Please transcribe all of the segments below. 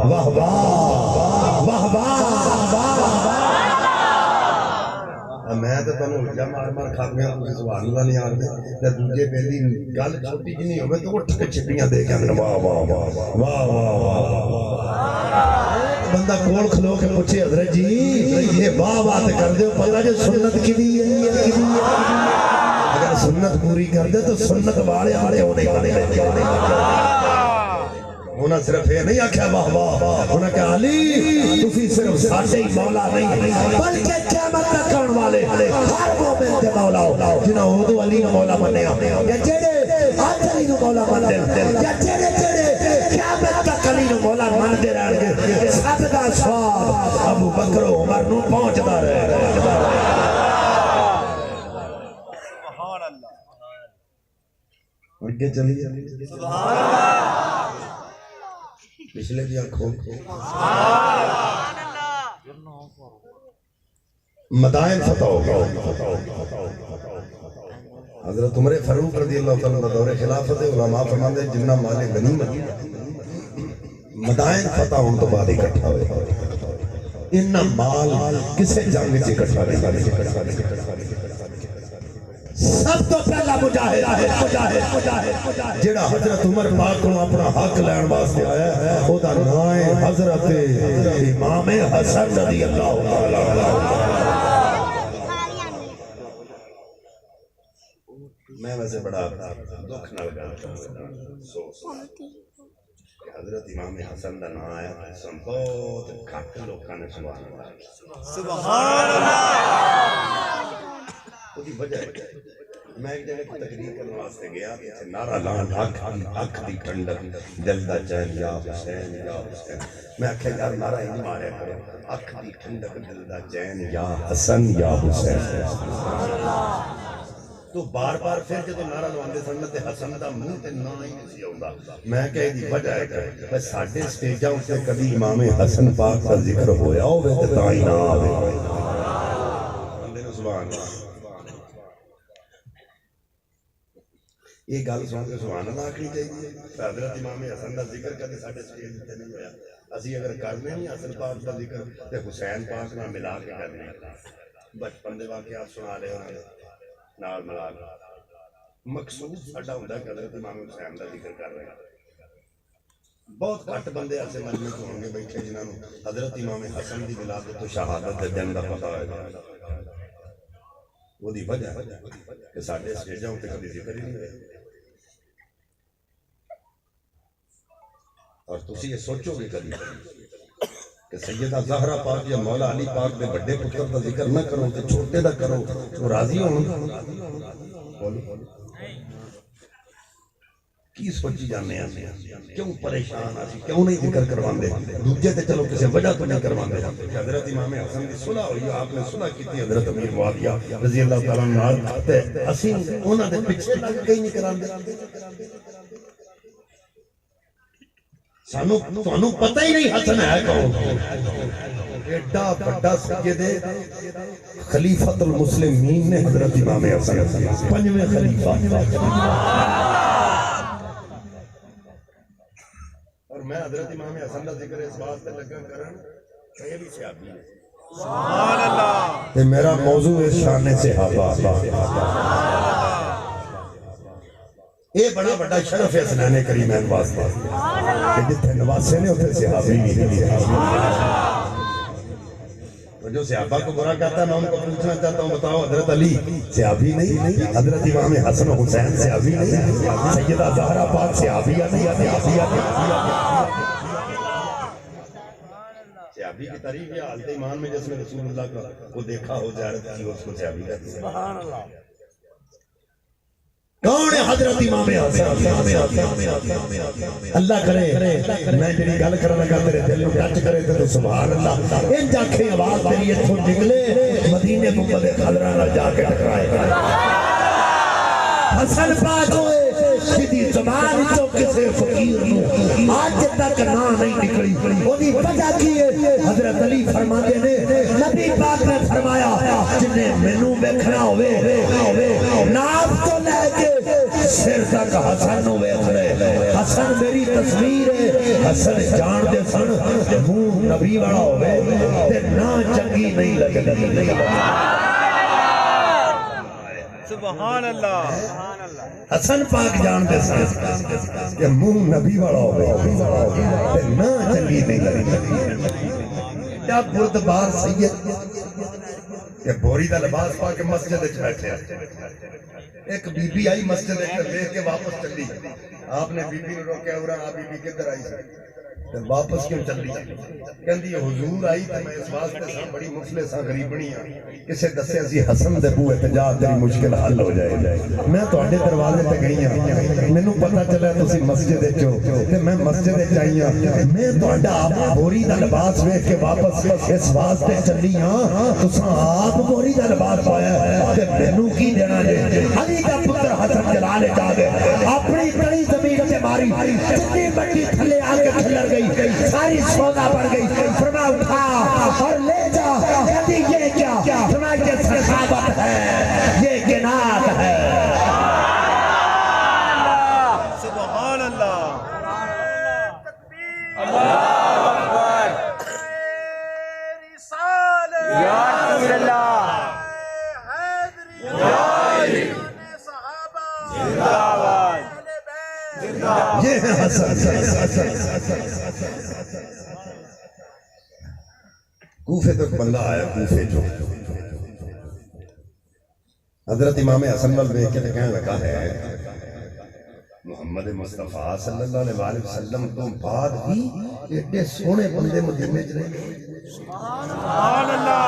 واہ واہ واہ واہ میں تو تمہیں الجا مار مار کھاتے ہیں تم سوال والا نہیں آتے دوجے پہلی گل چھوٹی جی نہیں ہوگی تو اٹھ کے چھٹیاں دے کے واہ واہ واہ واہ واہ واہ بندہ کول کھلو کے پوچھے حضرت جی یہ واہ واہ کر دے پتہ جو سنت کی دی ہے اگر سنت پوری کر دے تو سنت والے آڑے ہونے ہونا صرف یہ نہیں آکھیا واہ واہ ہونا کہ علی تسی صرف ساڈے ہی مولا نہیں بلکہ قیامت تک آن والے ہر مومن تے مولا ہو جنہاں اودو علی نو مولا منیا یا جڑے آج علی نو مولا من دے یا جڑے قیامت تک علی نو مولا من دے رہن گے سب دا ثواب ابو بکر و عمر نو پہنچدا رہے سبحان اللہ اگے چلیے سبحان اللہ پچھلے بھی آنکھوں مدائن فتح ہوگا حضرت عمر فاروق رضی اللہ تعالیٰ دور خلافت علماء فرماندے جنہ مال غنیمت مدائن فتح ہون تو بعد اکٹھا ہوئے انہ مال کسے جنگ سے اکٹھا نہیں سب تو پہلا مجاہد جڑا حضرت عمر پاک کو اپنا حق لین واسطے آیا ہے وہ دا نام حضرت امام حسن رضی اللہ تعالی میں ویسے بڑا دکھ نہ لگا حضرت امام حسن دا نام آیا سن بہت گھٹ لوکاں نے سبحان اللہ وہی وجہ ہے میں ایک جگہ کو تقریر کرنے واسطے گیا کہ نعرہ لان اکھ دی ٹھنڈک دل دا چین یا حسین یا حسین میں آکھے یار نعرہ ہی مارے کرو اکھ دی ٹھنڈک دل دا چین یا حسن یا حسین تو بار بار پھر جدو نعرہ لواندے سنت حسن دا منہ تے نہ ہی نہیں ہوندا میں کہے دی وجہ ہے کہ ساڈے سٹیجاں تے کبھی امام حسن پاک دا ذکر ہویا ہوے تے تاں ہی نہ آوے بندے نو سبحان اللہ یہ گل سن کے سبحان اللہ آکھنی چاہیے حضرت امام حسن دا ذکر کدی ساڈے سٹیج تے نہیں ہویا اسی اگر کرنے نہیں حسن پاک دا ذکر تے حسین پاک نال ملا کے کرنے بچپن دے واقعات سنا رہے ہوں نال ملا مقصود ساڈا ہوندا کہ حضرت امام حسین دا ذکر کر رہے ہیں بہت گھٹ بندے ایسے مجمع تو ہوں گے بیٹھے جنہاں نوں حضرت امام حسن دی ولادت و شہادت دے دن دا پتہ ہے وہ دی وجہ ہے کہ ساڈے سٹیجاں تے کبھی ذکر ہی نہیں ہوئے اور تسی یہ سوچو گے کبھی کہ سیدہ زہرا پاک یا مولا علی پاک دے بڑے پتر دا ذکر نہ کرو تے چھوٹے دا کرو تو راضی ہوں کی سوچی جانے ہیں کیوں پریشان آسی کیوں نہیں ذکر کرواندے دوجے تے چلو کسی وجہ تو نہیں کرواندے حضرت امام حسن کی صلح ہوئی آپ نے صلح کی تھی حضرت امیر معاویہ رضی اللہ تعالیٰ عنہ تے اسی انہاں دے پیچھے لگ کے ہی نہیں کراندے سانو تانوں پتہ ہی نہیں حسن ہے کون ایڈا بڑا سید خلیفۃ المسلمین نے حضرت امام حسن پنجویں خلیفہ اور میں حضرت امام حسن کا ذکر اس بات پہ لگا کرن کہ یہ بھی صحابی ہے سبحان اللہ میرا موضوع ہے شان صحابہ یہ بڑا بڑا شرف ہے حسنین کریمین واسطے کہ جتنے نواسے نے اتنے صحابی نہیں اور جو صحابہ کو برا کہتا ہے میں ان کو پوچھنا چاہتا ہوں بتاؤ حضرت علی صحابی نہیں حضرت امام حسن و حسین صحابی نہیں سیدہ زہرا پاک صحابیہ نہیں صحابی کی تعریف یا حالت ایمان میں جس میں رسول اللہ کا وہ دیکھا ہو زیارت کی اس کو صحابی کہتے ہیں سبحان اللہ کون ہے حضرت امام حسن اللہ کرے میں جنہی گل کرنا لگا تیرے دل میں ٹچ کرے تو سبحان اللہ ان جاکھیں آواز تیری اتھوں نکلے مدینے گنبد خضرا نہ جا کے ٹکرائے حسن پاک ہوئے جدی زمان تو کسے فقیر نو آج تک نہ نہیں نکلی انہی وجہ کی ہے حضرت علی فرمانے نے نبی پاک نے فرمایا جنہیں منو بیکھنا ہوئے ناف تو لے کے سر تک حسن نو ویکھ لے حسن میری تصویر ہے حسن جان دے سن منہ نبی والا ہوے تے نہ چنگی نہیں لگدی سبحان اللہ حسن پاک جان دے سن کہ منہ نبی والا ہوے تے نہ چنگی نہیں لگدی کیا بردبار سید کہ بوری دا لباس پا کے مسجد وچ بیٹھے ایک بی بی آئی مسجد وچ دیکھ کے واپس چلی آپ نے بی بی نو روکیا اور بی بی کدھر آئی تے واپس کیوں چلی کہندی حضور آئی تے میں اس واسطے سا بڑی مفلس ہاں غریبنی ہاں کسے دسیا سی حسن دے بوئے تے جا تیری مشکل حل ہو جائے میں تواڈے دروازے تے گئی ہاں مینوں پتہ چلا تسی مسجد وچ ہو تے میں مسجد وچ آئی ہاں میں تواڈا آپ بوری دا لباس ویکھ کے واپس اس واسطے چلی ہاں تساں آپ بوری دا لباس پایا تے مینوں کی دینا جے علی دا پتر حسن جلال جا کے اپنی کڑی زمین تے ماری جتنی بڑی تھلے آ کے کھلر گئی ساری سونا پڑ گئی فرمایا اٹھا اور لے جا کہتی یہ کیا فرمایا یہ سخاوت ہے یہ قناعت ہے سبحان اللہ اللہ اکبر یا رسول اللہ زندہ باد یہ ہے حسن کوفے تک بندہ آیا کوفے جو حضرت امام حسن وال دیکھ کے کہنے لگا ہے محمد مصطفیٰ صلی اللہ علیہ وسلم تو بعد بھی ایڈے سونے بندے مدینے میں رہے سبحان اللہ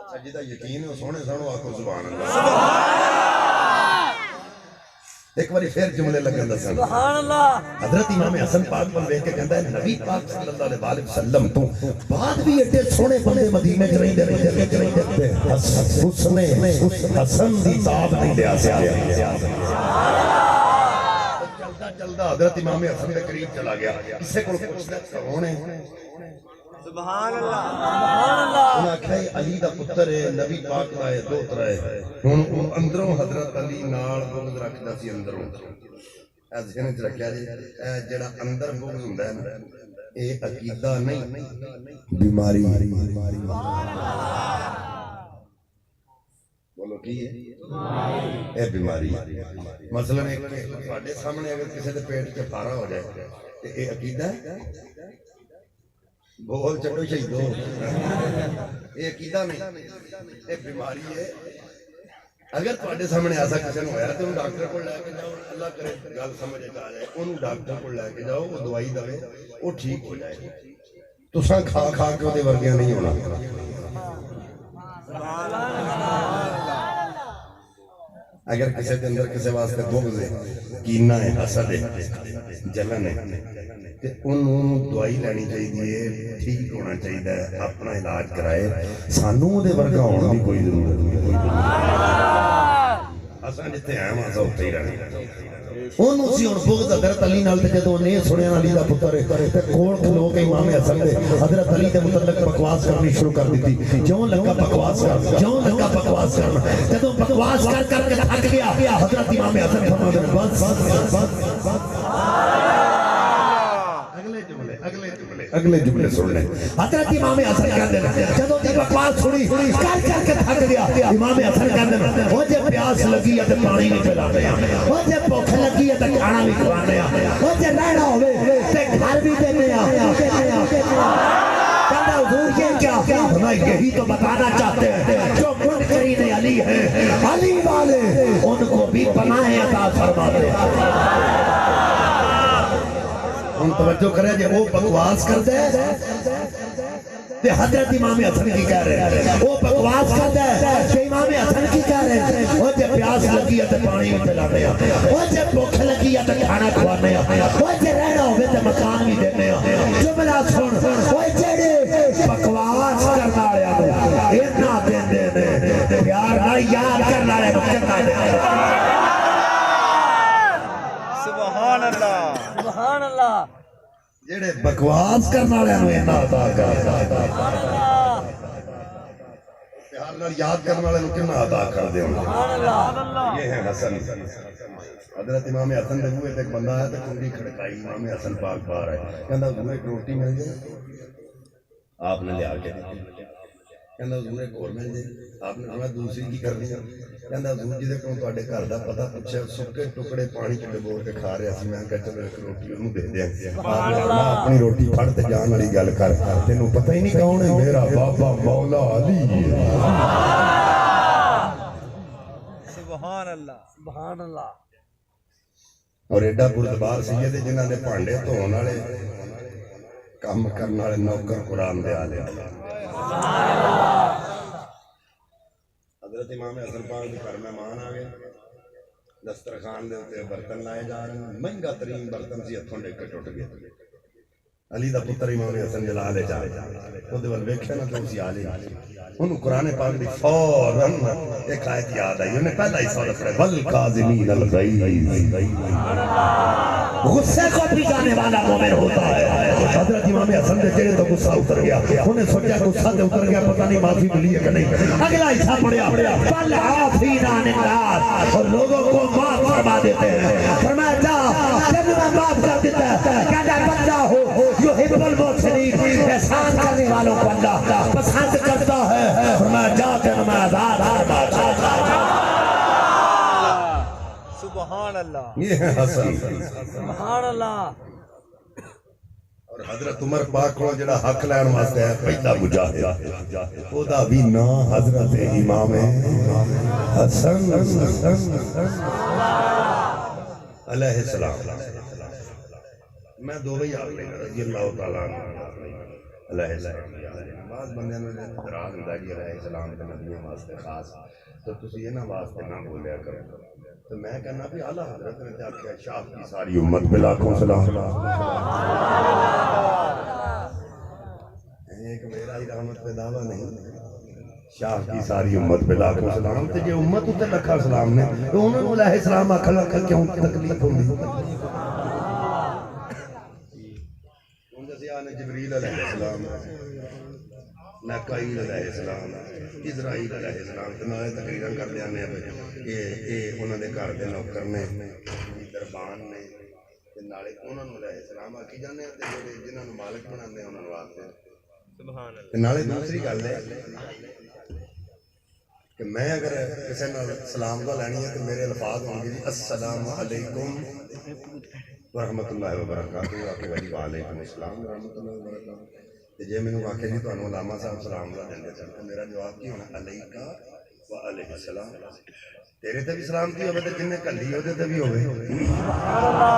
اچھا جیدہ یقین ہے سونے سانو آکو سبحان اللہ ایک باری پھر جملے لگن دسن سبحان اللہ حضرت امام حسن پاک پر دیکھ کے کہتا ہے نبی پاک صلی اللہ علیہ وسلم تو بعد بھی ایڈے سونے بندے مدینے میں رہندے حسن دی تاب نہیں لیا سے چلدا حضرت امام حسن کے قریب چلا گیا کسے کو پوچھدا کون ہے سبحان اللہ سبحان اللہ انہاں کہا علی دا پتر ہے نبی پاک دا ہے دوترا ہے ہن اندروں حضرت علی نال بغض رکھدا سی اندروں اے ذہن وچ رکھیا جی اے جڑا اندر بغض ہوندا ہے نا اے عقیدہ نہیں بیماری بولو کی ہے اے بیماری مثلا ایک تواڈے سامنے اگر کسی دے پیٹ تے پارا ہو جائے تے اے عقیدہ ہے بول چڑھو شہیدو یہ عقیدہ نہیں ایک بیماری ہے اگر تواڈے سامنے ایسا کسی نے ہویا تو ڈاکٹر کو لے کے جاؤ اللہ کرے گل سمجھ آ جائے انہوں ڈاکٹر کو لے کے جاؤ وہ دوائی دے وہ ٹھیک ہو جائے تساں کھا کھا کے وہ ورگیاں نہیں ہونا اگر کسی کے اندر کسی واسطے بغض ہے کینہ ہے حسد ہے جلن ہے تے انہوں دوائی لینی چاہیے ٹھیک ہونا چاہیے اپنا علاج کرائے سانوں دے ورگا ہونا بھی کوئی ضرورت نہیں اساں جتھے ہیں وہاں اوتھے ہی رہنا انہوں سی ہن بغض حضرت علی نال تے جدوں نے سنیا علی دا پتر ہے تے کول کھلو کے امام حسن دے حضرت علی دے متعلق بکواس کرنی شروع کر دیتی جوں لگا بکواس کرنا جدوں بکواس کر کے تھک گیا حضرت امام حسن فرماتے ہیں بس اگلے جملے سن لیں حضرت امام حسن کہتے ہیں جدوں دی بکواس سنی کر کے تھک گیا امام حسن کہتے ہیں وہ جے پیاس لگی ہے تے پانی نہیں پلانے وہ جے بھوک لگی ہے تے کھانا بھی کھوانے وہ جے رہنا ہوے تے گھر بھی دینے کہتا حضور یہ کیا میں یہی تو بتانا چاہتے ہیں جو منکرین علی ہیں علی والے ان کو بھی پناہیں عطا فرماتے ہیں ہم توجہ کریں جے وہ بکواس کرتے ہیں تے حضرت امام حسن کی کہہ رہے ہیں وہ بکواس کرتے ہیں تے امام حسن کی کہہ رہے ہیں وہ جے پیاس لگی ہے تے پانی بھی پلانے وہ جے بھوک لگی ہے تے کھانا کھوانے وہ جے رہنا ہوئے تے مکان بھی دینے جملہ سن وہ جڑے بکواس کرنا آیا اتنا دیندے نے پیار نہ یاد کرنا آیا کتنا دیندے سبحان اللہ سبحان اللہ جڑے بکواس کرنا والے نو اینا عطا کر پیار نال یاد کرنے والے نوں کنا عطا کر دے سبحان اللہ یہ ہے حسن حضرت امام حسن دے بوئے تے ایک بندہ آیا تے کنڈی کھڑکائی امام حسن پاک باہر ہے کہندا حضور ایک روٹی مل جائے آپ نے لیا کے کہندا حضور ایک اور مل جائے آپ نے کہا دوسری کی کرنی ہے کہندا حضور جی دے کول تواڈے گھر دا پتہ پوچھیا سکے ٹکڑے پانی چ ڈبو کے کھا رہا سی میں کہا چلو ایک روٹی اونوں دے دیاں آپ نے کہا اپنی روٹی پھڑ تے جان والی گل کر تینوں پتہ ہی نہیں کون ہے میرا بابا مولا علی سبحان اللہ سبحان اللہ اور ایڈا بردبار سید جنہاں نے بھانڈے دھون والے کام کرنے والے نوکر قرآن دے آلے حضرت امام حسن پاک دے گھر مہمان آ گئے دسترخوان دے اوتے برتن لائے جا رہے ہیں مہنگا ترین برتن سی ہتھوں ڈگ کے ٹوٹ گئے علی دا پتر امام حسن جلال جا اودے ول ویکھیا نا تو سی علی انہوں قرآن پاک دی فوراً ایک آیت یاد آئی انہیں پہلا ہی سورہ پڑھے والکاظمین الغیظ غصے کو بھی جانے والا مومن ہوتا ہے حضرت امام حسن دے چہرے تو غصہ اتر گیا انہیں سوچا غصہ تے اتر گیا پتہ نہیں معافی ملی ہے کہ نہیں اگلا حصہ پڑھیا والعافین عن الناس اور لوگوں کو معاف فرما دیتے ہیں فرمایا جا جب میں معاف کر دیتا ہے کہتا بندہ ہو یحب المحسنین احسان کرنے والوں کو اللہ پسند کرتا ہے فرمایا جا کے میں آزاد سبحان اللہ یہ ہے حسن سبحان اللہ اور حضرت عمر پاک کو جڑا حق لین واسطے ہے پہلا مجاہد او دا بھی نام حضرت امام حسن علیہ السلام میں دو بھائی آپ لیں رضی اللہ تعالیٰ علیہ السلام بعض بندے نے اعتراض ہوندا جی علیہ السلام دے نبیوں واسطے خاص تو تسی انہاں واسطے نہ بولیا کرو تو میں کہنا بھی اعلیٰ حضرت نے کیا کیا شاہ کی ساری امت پہ لاکھوں سلام ایک میرا ہی رحمت پہ دعویٰ نہیں شاہ کی ساری امت پہ لاکھوں سلام تے جو امت تے لکھا سلام نے تو انہوں نے علیہ السلام آکھل آکھل کیوں تکلیف ہوندی جبریل علیہ السلام میکائیل علیہ السلام اسرائیل علیہ السلام تنائے تقریران کر دیا نے یہ انہوں نے گھر دے نوکر نے دربان نے نالے انہوں نے علیہ السلام آکی جانے ہیں جنہوں نے مالک بنانے انہوں نے واسطے نالے دوسری گل ہے کہ میں اگر کسی نے سلام کا لینی ہے تو میرے الفاظ ہوں گے جی السلام علیکم ورحمۃ اللہ وبرکاتہ آپ کے بھائی وعلیکم السلام ورحمۃ اللہ وبرکاتہ جی میں نے واقعی جی تمہیں علامہ صاحب سلام اللہ دیں گے تو میرا جواب کی ہونا علیکہ و علیہ السلام تیرے تے بھی سلامتی ہوئے تو جنہیں کلی ہوئے تے بھی ہوئے